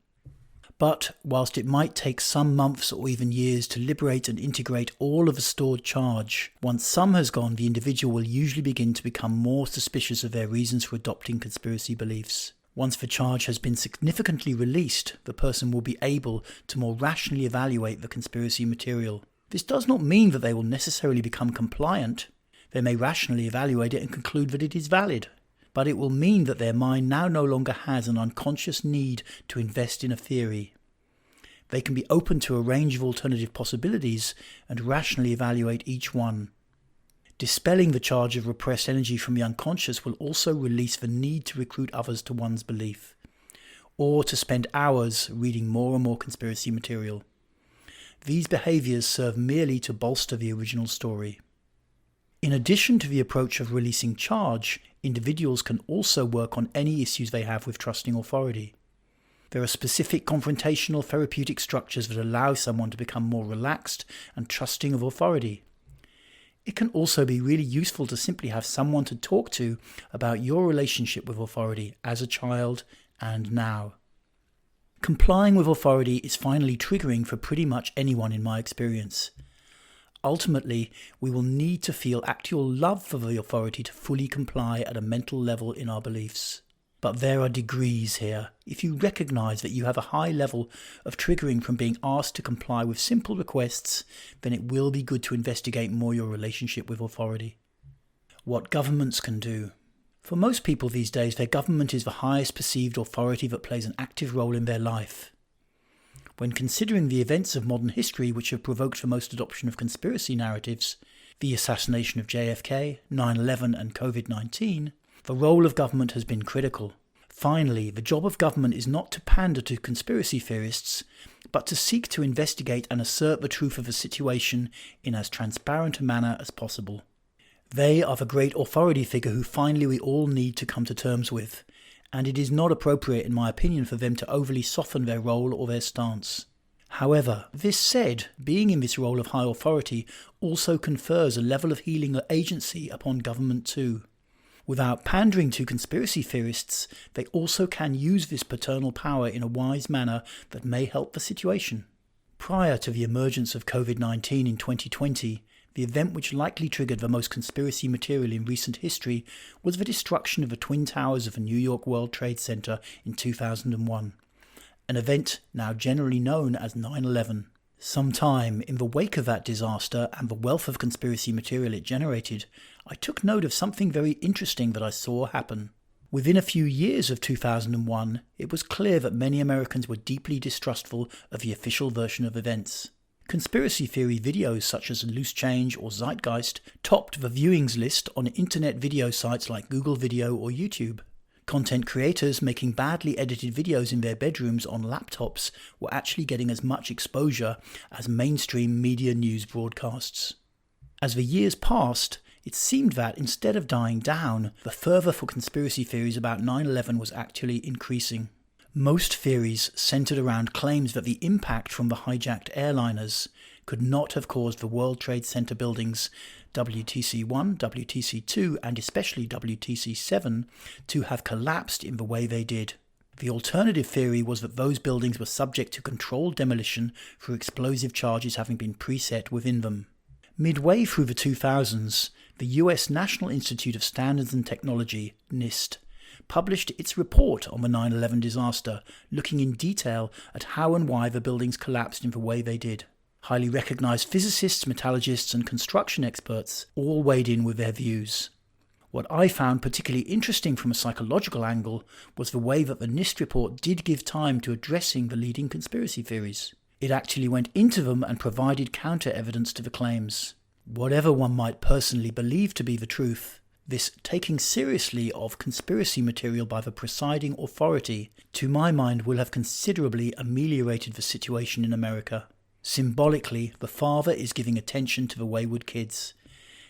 But whilst it might take some months or even years to liberate and integrate all of the stored charge, once some has gone, the individual will usually begin to become more suspicious of their reasons for adopting conspiracy beliefs. Once the charge has been significantly released, the person will be able to more rationally evaluate the conspiracy material. This does not mean that they will necessarily become compliant. They may rationally evaluate it and conclude that it is valid. But it will mean that their mind now no longer has an unconscious need to invest in a theory. They can be open to a range of alternative possibilities and rationally evaluate each one. Dispelling the charge of repressed energy from the unconscious will also release the need to recruit others to one's belief, or to spend hours reading more and more conspiracy material. These behaviours serve merely to bolster the original story. In addition to the approach of releasing charge, individuals can also work on any issues they have with trusting authority. There are specific confrontational therapeutic structures that allow someone to become more relaxed and trusting of authority. It can also be really useful to simply have someone to talk to about your relationship with authority as a child and now. Complying with authority is finally triggering for pretty much anyone in my experience. Ultimately, we will need to feel actual love for the authority to fully comply at a mental level in our beliefs. But there are degrees here. If you recognise that you have a high level of triggering from being asked to comply with simple requests, then it will be good to investigate more your relationship with authority. What governments can do. For most people these days, their government is the highest perceived authority that plays an active role in their life. When considering the events of modern history which have provoked the most adoption of conspiracy narratives, the assassination of JFK, 9/11 and COVID-19, the role of government has been critical. Finally, the job of government is not to pander to conspiracy theorists, but to seek to investigate and assert the truth of a situation in as transparent a manner as possible. They are the great authority figure who finally we all need to come to terms with, and it is not appropriate in my opinion for them to overly soften their role or their stance. However, this said, being in this role of high authority also confers a level of healing agency upon government too. Without pandering to conspiracy theorists, they also can use this paternal power in a wise manner that may help the situation. Prior to the emergence of COVID-19 in 2020, the event which likely triggered the most conspiracy material in recent history was the destruction of the Twin Towers of the New York World Trade Center in 2001, an event now generally known as 9/11. Sometime in the wake of that disaster and the wealth of conspiracy material it generated, I took note of something very interesting that I saw happen. Within a few years of 2001, it was clear that many Americans were deeply distrustful of the official version of events. Conspiracy theory videos such as Loose Change or Zeitgeist topped the viewings list on internet video sites like Google Video or YouTube. Content creators making badly edited videos in their bedrooms on laptops were actually getting as much exposure as mainstream media news broadcasts. As the years passed, it seemed that, instead of dying down, the fervour for conspiracy theories about 9/11 was actually increasing. Most theories centred around claims that the impact from the hijacked airliners could not have caused the World Trade Center buildings WTC-1, WTC-2 and especially WTC-7 to have collapsed in the way they did. The alternative theory was that those buildings were subject to controlled demolition through explosive charges having been preset within them. Midway through the 2000s, the US National Institute of Standards and Technology, NIST, published its report on the 9/11 disaster, looking in detail at how and why the buildings collapsed in the way they did. Highly recognised physicists, metallurgists and construction experts all weighed in with their views. What I found particularly interesting from a psychological angle was the way that the NIST report did give time to addressing the leading conspiracy theories. It actually went into them and provided counter-evidence to the claims. Whatever one might personally believe to be the truth, this taking seriously of conspiracy material by the presiding authority, to my mind, will have considerably ameliorated the situation in America. Symbolically, the father is giving attention to the wayward kids.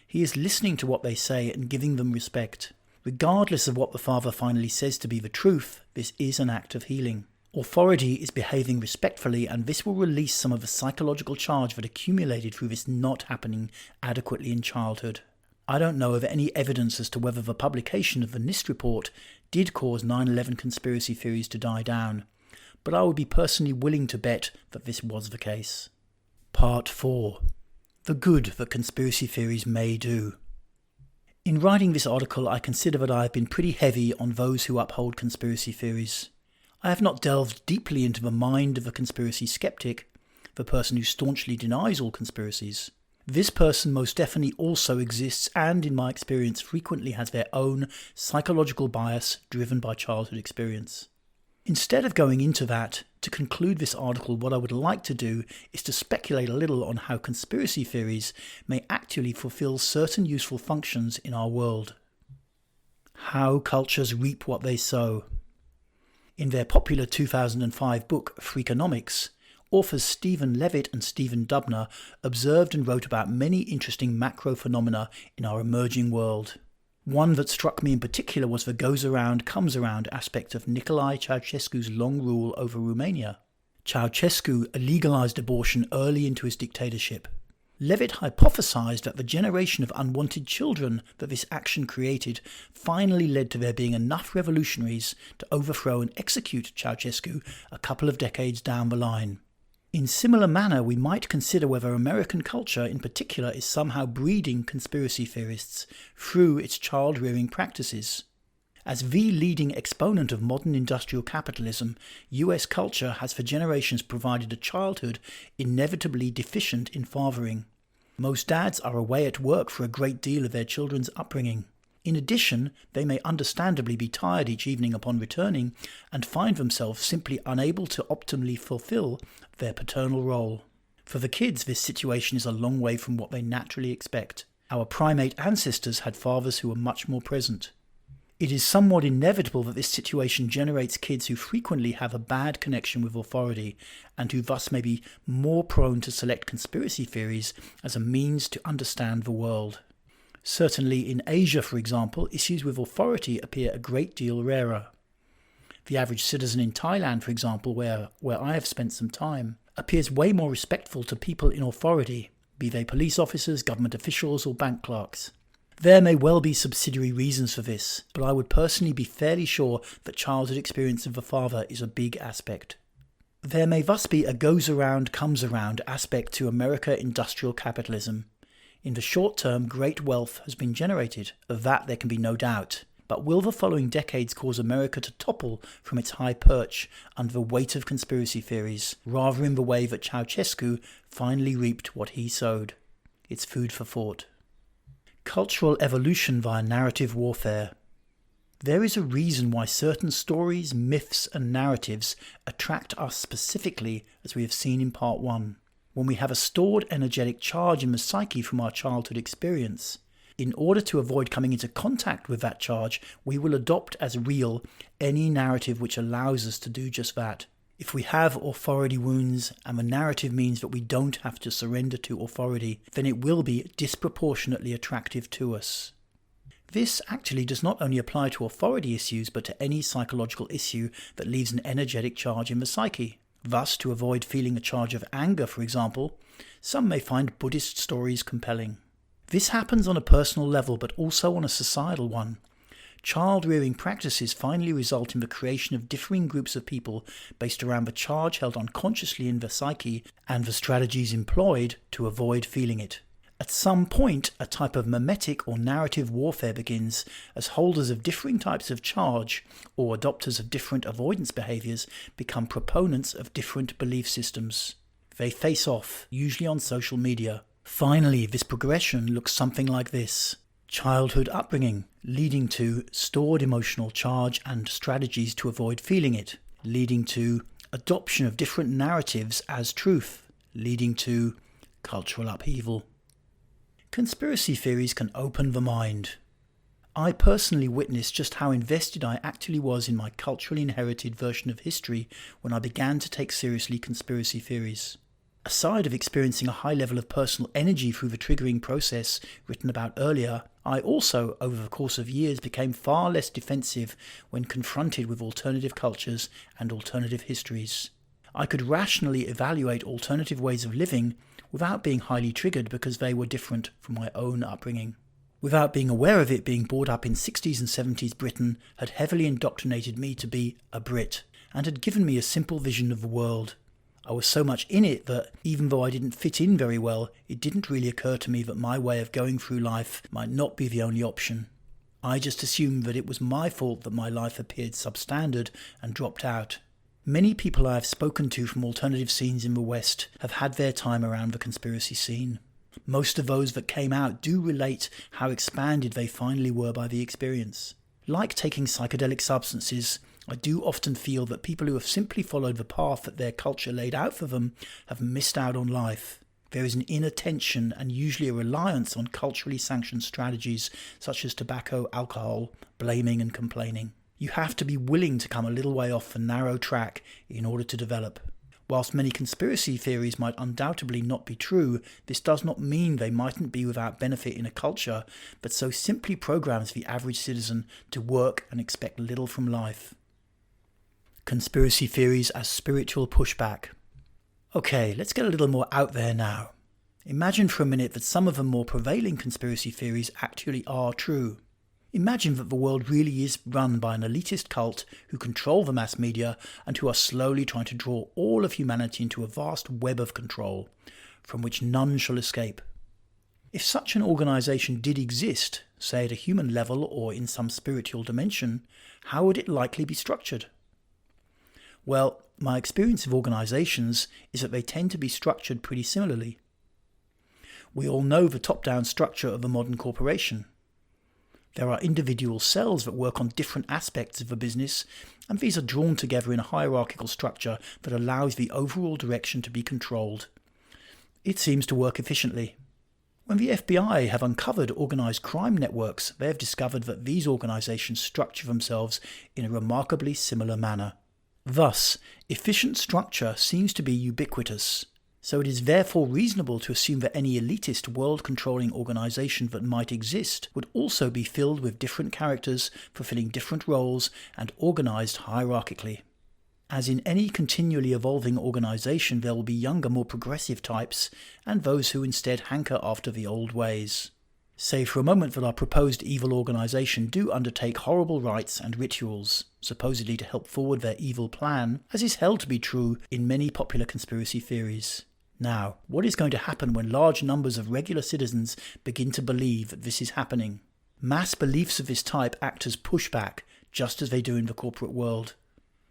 He is listening to what they say and giving them respect. Regardless of what the father finally says to be the truth, this is an act of healing. Authority is behaving respectfully, and this will release some of the psychological charge that accumulated through this not happening adequately in childhood. I don't know of any evidence as to whether the publication of the NIST report did cause 9/11 conspiracy theories to die down, but I would be personally willing to bet that this was the case. Part 4. The good that conspiracy theories may do. In writing this article, I consider that I have been pretty heavy on those who uphold conspiracy theories. I have not delved deeply into the mind of a conspiracy skeptic, the person who staunchly denies all conspiracies. This person most definitely also exists and, in my experience, frequently has their own psychological bias driven by childhood experience. Instead of going into that, to conclude this article, what I would like to do is to speculate a little on how conspiracy theories may actually fulfill certain useful functions in our world. How cultures reap what they sow. In their popular 2005 book, Freakonomics, authors Stephen Levitt and Stephen Dubner observed and wrote about many interesting macro phenomena in our emerging world. One that struck me in particular was the goes around, comes around aspect of Nicolae Ceausescu's long rule over Romania. Ceausescu legalized abortion early into his dictatorship. Levitt hypothesized that the generation of unwanted children that this action created finally led to there being enough revolutionaries to overthrow and execute Ceausescu a couple of decades down the line. In similar manner, we might consider whether American culture in particular is somehow breeding conspiracy theorists through its child-rearing practices. As the leading exponent of modern industrial capitalism, US culture has for generations provided a childhood inevitably deficient in fathering. Most dads are away at work for a great deal of their children's upbringing. In addition, they may understandably be tired each evening upon returning and find themselves simply unable to optimally fulfill their paternal role. For the kids, this situation is a long way from what they naturally expect. Our primate ancestors had fathers who were much more present. It is somewhat inevitable that this situation generates kids who frequently have a bad connection with authority and who thus may be more prone to select conspiracy theories as a means to understand the world. Certainly in Asia, for example, issues with authority appear a great deal rarer. The average citizen in Thailand, for example, where I have spent some time, appears way more respectful to people in authority, be they police officers, government officials or bank clerks. There may well be subsidiary reasons for this, but I would personally be fairly sure that childhood experience of the father is a big aspect. There may thus be a goes around, comes around aspect to American industrial capitalism. In the short term, great wealth has been generated. Of that there can be no doubt. But will the following decades cause America to topple from its high perch under the weight of conspiracy theories, rather in the way that Ceausescu finally reaped what he sowed? It's food for thought. Cultural evolution via narrative warfare. There is a reason why certain stories, myths and narratives attract us specifically, as we have seen in part 1. When we have a stored energetic charge in the psyche from our childhood experience, in order to avoid coming into contact with that charge, we will adopt as real any narrative which allows us to do just that. If we have authority wounds and the narrative means that we don't have to surrender to authority, then it will be disproportionately attractive to us. This actually does not only apply to authority issues, but to any psychological issue that leaves an energetic charge in the psyche. Thus, to avoid feeling a charge of anger, for example, some may find Buddhist stories compelling. This happens on a personal level, but also on a societal one. Child-rearing practices finally result in the creation of differing groups of people based around the charge held unconsciously in the psyche and the strategies employed to avoid feeling it. At some point, a type of mimetic or narrative warfare begins as holders of differing types of charge or adopters of different avoidance behaviors become proponents of different belief systems. They face off, usually on social media. Finally, this progression looks something like this. Childhood upbringing, leading to stored emotional charge and strategies to avoid feeling it, leading to adoption of different narratives as truth, leading to cultural upheaval. Conspiracy theories can open the mind. I personally witnessed just how invested I actually was in my culturally inherited version of history when I began to take seriously conspiracy theories. Aside of experiencing a high level of personal energy through the triggering process written about earlier, I also, over the course of years, became far less defensive when confronted with alternative cultures and alternative histories. I could rationally evaluate alternative ways of living without being highly triggered because they were different from my own upbringing. Without being aware of it, being brought up in 60s and 70s Britain had heavily indoctrinated me to be a Brit and had given me a simple vision of the world. I was so much in it that, even though I didn't fit in very well, it didn't really occur to me that my way of going through life might not be the only option. I just assumed that it was my fault that my life appeared substandard and dropped out. Many people I have spoken to from alternative scenes in the West have had their time around the conspiracy scene. Most of those that came out do relate how expanded they finally were by the experience. Like taking psychedelic substances, I do often feel that people who have simply followed the path that their culture laid out for them have missed out on life. There is an inner tension and usually a reliance on culturally sanctioned strategies such as tobacco, alcohol, blaming and complaining. You have to be willing to come a little way off the narrow track in order to develop. Whilst many conspiracy theories might undoubtedly not be true, this does not mean they mightn't be without benefit in a culture, but so simply programs the average citizen to work and expect little from life. Conspiracy theories as spiritual pushback. Okay, let's get a little more out there now. Imagine for a minute that some of the more prevailing conspiracy theories actually are true. Imagine that the world really is run by an elitist cult who control the mass media and who are slowly trying to draw all of humanity into a vast web of control, from which none shall escape. If such an organisation did exist, say at a human level or in some spiritual dimension, how would it likely be structured? Well, my experience of organisations is that they tend to be structured pretty similarly. We all know the top-down structure of a modern corporation. There are individual cells that work on different aspects of the business, and these are drawn together in a hierarchical structure that allows the overall direction to be controlled. It seems to work efficiently. When the FBI have uncovered organised crime networks, they have discovered that these organisations structure themselves in a remarkably similar manner. Thus, efficient structure seems to be ubiquitous. So it is therefore reasonable to assume that any elitist world-controlling organisation that might exist would also be filled with different characters fulfilling different roles and organised hierarchically. As in any continually evolving organisation, there will be younger, more progressive types and those who instead hanker after the old ways. Say for a moment that our proposed evil organisation do undertake horrible rites and rituals, supposedly to help forward their evil plan, as is held to be true in many popular conspiracy theories. Now, what is going to happen when large numbers of regular citizens begin to believe that this is happening? Mass beliefs of this type act as pushback, just as they do in the corporate world.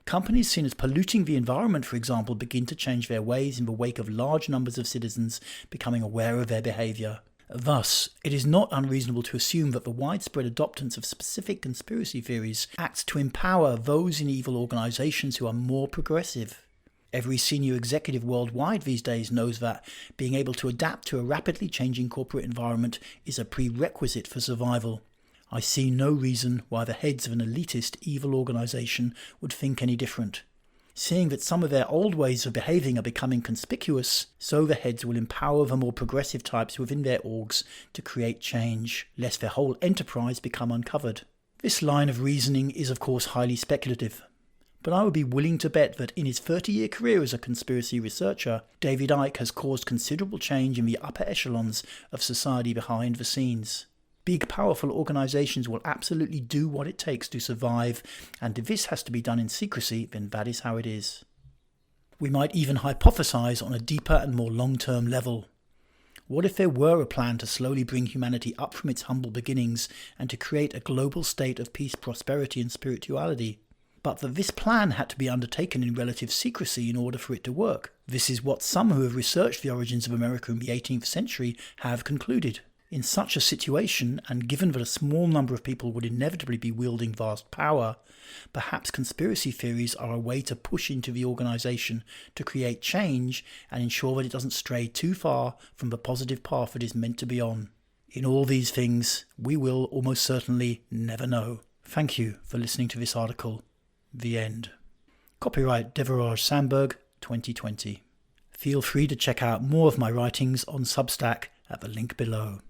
Companies seen as polluting the environment, for example, begin to change their ways in the wake of large numbers of citizens becoming aware of their behaviour. Thus, it is not unreasonable to assume that the widespread adoptance of specific conspiracy theories acts to empower those in evil organisations who are more progressive. Every senior executive worldwide these days knows that being able to adapt to a rapidly changing corporate environment is a prerequisite for survival. I see no reason why the heads of an elitist evil organisation would think any different. Seeing that some of their old ways of behaving are becoming conspicuous, so the heads will empower the more progressive types within their orgs to create change, lest their whole enterprise become uncovered. This line of reasoning is of course highly speculative, but I would be willing to bet that in his 30-year career as a conspiracy researcher, David Icke has caused considerable change in the upper echelons of society behind the scenes. Big, powerful organizations will absolutely do what it takes to survive, and if this has to be done in secrecy, then that is how it is. We might even hypothesize on a deeper and more long-term level. What if there were a plan to slowly bring humanity up from its humble beginnings and to create a global state of peace, prosperity, and spirituality? But that this plan had to be undertaken in relative secrecy in order for it to work. This is what some who have researched the origins of America in the 18th century have concluded. In such a situation, and given that a small number of people would inevitably be wielding vast power, perhaps conspiracy theories are a way to push into the organization to create change and ensure that it doesn't stray too far from the positive path it is meant to be on. In all these things, we will almost certainly never know. Thank you for listening to this article. The end. Copyright Devaraj Sandberg, 2020. Feel free to check out more of my writings on Substack at the link below.